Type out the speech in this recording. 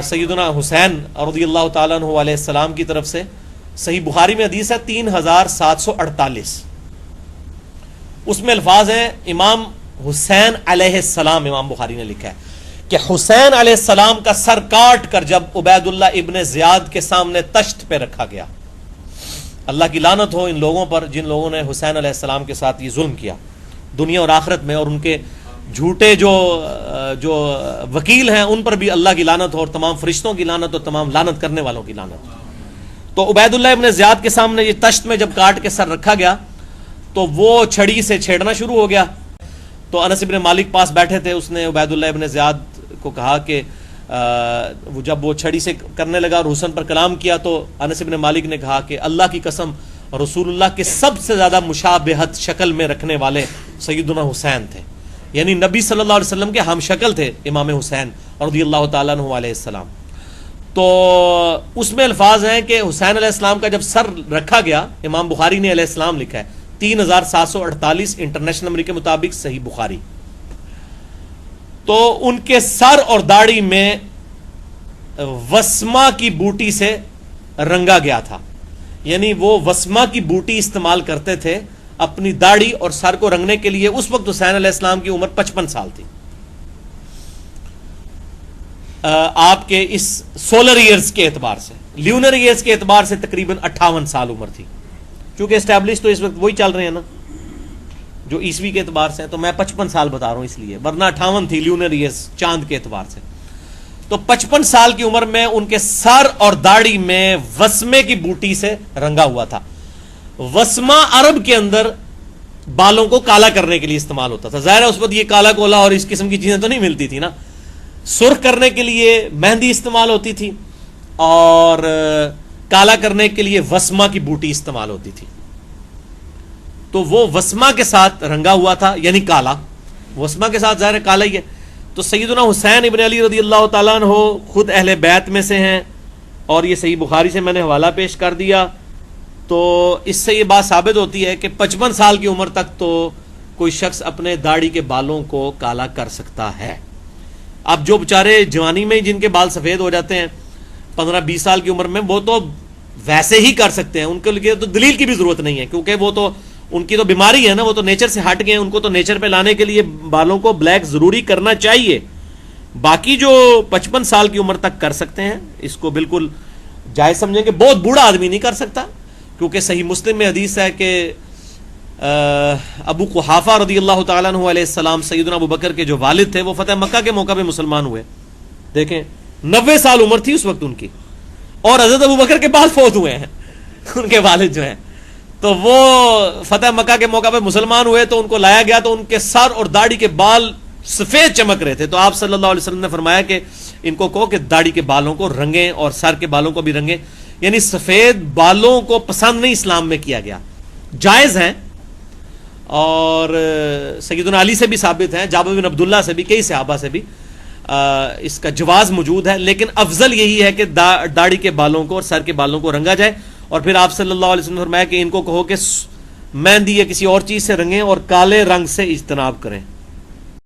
سیدنا حسین رضی اللہ تعالیٰ عنہ علیہ السلام کی طرف سے. صحیح بخاری میں حدیث ہے 3748. اس میں الفاظ ہیں امام حسین علیہ السلام، امام بخاری نے لکھا ہے کہ حسین علیہ السلام کا سر کاٹ کر جب عبید اللہ ابن زیاد کے سامنے تشت پہ رکھا گیا. اللہ کی لعنت ہو ان لوگوں پر جن لوگوں نے حسین علیہ السلام کے ساتھ یہ ظلم کیا دنیا اور آخرت میں، اور ان کے جھوٹے جو وکیل ہیں ان پر بھی اللہ کی لعنت ہو، اور تمام فرشتوں کی لعنت اور تمام لعنت کرنے والوں کی لعنت. تو عبید اللہ ابن زیاد کے سامنے یہ تشت میں جب کاٹ کے سر رکھا گیا تو وہ چھڑی سے چھیڑنا شروع ہو گیا. تو انس ابن مالک پاس بیٹھے تھے، اس نے عبید اللہ ابن زیاد کو کہا کہ جب وہ چھڑی سے کرنے لگا اور حسن پر کلام کیا تو انس ابن مالک نے کہا کہ اللہ کی قسم رسول اللہ کے سب سے زیادہ مشابہت شکل میں رکھنے والے سیدنا حسین تھے، یعنی نبی صلی اللہ علیہ وسلم کے ہم شکل تھے امام حسین رضی اللہ تعالیٰ عنہ علیہ السلام. تو اس میں الفاظ ہیں کہ حسین علیہ السلام کا جب سر رکھا گیا، امام بخاری نے علیہ السلام لکھا ہے 3748 انٹرنیشنل نمبر کے مطابق صحیح بخاری. تو ان کے سر اور داڑھی میں وسما کی بوٹی سے رنگا گیا تھا، یعنی وہ وسما کی بوٹی استعمال کرتے تھے اپنی داڑھی اور سر کو رنگنے کے لیے. اس وقت حسین علیہ السلام کی عمر 55 سال تھی. آپ کے اس سولر ایئرز کے اعتبار سے، لیونر ایئرز کے اعتبار سے تقریباً 58 سال عمر تھی. چونکہ اسٹیبلش تو اس وقت وہی چل رہے ہیں نا جو عیسوی کے اعتبار سے ہیں، تو میں 55 سال بتا رہا ہوں اس لیے، ورنہ 58 تھی لیونر ایئرز چاند کے اعتبار سے. تو 55 سال کی عمر میں ان کے سر اور داڑھی میں وسمے کی بوٹی سے رنگا ہوا تھا. وسما عرب کے اندر بالوں کو کالا کرنے کے لیے استعمال ہوتا تھا. ظاہر ہے اس وقت یہ کالا کولا اور اس قسم کی چیزیں تو نہیں ملتی تھی نا. سرخ کرنے کے لیے مہندی استعمال ہوتی تھی اور کالا کرنے کے لیے وسما کی بوٹی استعمال ہوتی تھی. تو وہ وسما کے ساتھ رنگا ہوا تھا، یعنی کالا. وسما کے ساتھ ظاہر کالا ہی ہے. تو سیدنا حسین ابن علی رضی اللہ تعالیٰ عنہ خود اہل بیت میں سے ہیں، اور یہ صحیح بخاری سے میں نے حوالہ پیش کر دیا. تو اس سے یہ بات ثابت ہوتی ہے کہ 55 سال کی عمر تک تو کوئی شخص اپنے داڑھی کے بالوں کو کالا کر سکتا ہے. اب جو بیچارے جوانی میں جن کے بال سفید ہو جاتے ہیں 15-20 سال کی عمر میں، وہ تو ویسے ہی کر سکتے ہیں، ان کے لیے تو دلیل کی بھی ضرورت نہیں ہے، کیونکہ وہ تو ان کی تو بیماری ہے نا، وہ تو نیچر سے ہٹ گئے ہیں. ان کو تو نیچر پہ لانے کے لیے بالوں کو بلیک ضروری کرنا چاہیے. باقی جو 55 سال کی عمر تک کر سکتے ہیں اس کو بالکل جائز سمجھیں کہ بہت بوڑھا آدمی نہیں کر سکتا، کیونکہ صحیح مسلم میں حدیث ہے کہ ابو قحافہ رضی اللہ تعالیٰ عنہ علیہ السلام سیدنا ابو بکر کے جو والد تھے وہ فتح مکہ کے موقع پہ مسلمان ہوئے. دیکھیں 90 سال عمر تھی اس وقت ان کی، اور حضرت ابو بکر کے بعد فوت ہوئے ہیں ان کے والد جو ہیں. تو وہ فتح مکہ کے موقع پہ مسلمان ہوئے تو ان کو لایا گیا تو ان کے سر اور داڑھی کے بال سفید چمک رہے تھے. تو آپ صلی اللہ علیہ وسلم نے فرمایا کہ ان کو کہو کہ داڑھی کے بالوں کو رنگیں اور سر کے بالوں کو بھی رنگیں. یعنی سفید بالوں کو پسند نہیں اسلام میں کیا گیا، جائز ہیں. اور سیدنا علی سے بھی ثابت ہیں، جابر بن عبداللہ سے بھی، کئی صحابہ سے بھی اس کا جواز موجود ہے. لیکن افضل یہی ہے کہ داڑھی کے بالوں کو اور سر کے بالوں کو رنگا جائے. اور پھر آپ صلی اللہ علیہ وسلم نے فرمایا کہ ان کو کہو کہ مہندی یا کسی اور چیز سے رنگیں اور کالے رنگ سے اجتناب کریں.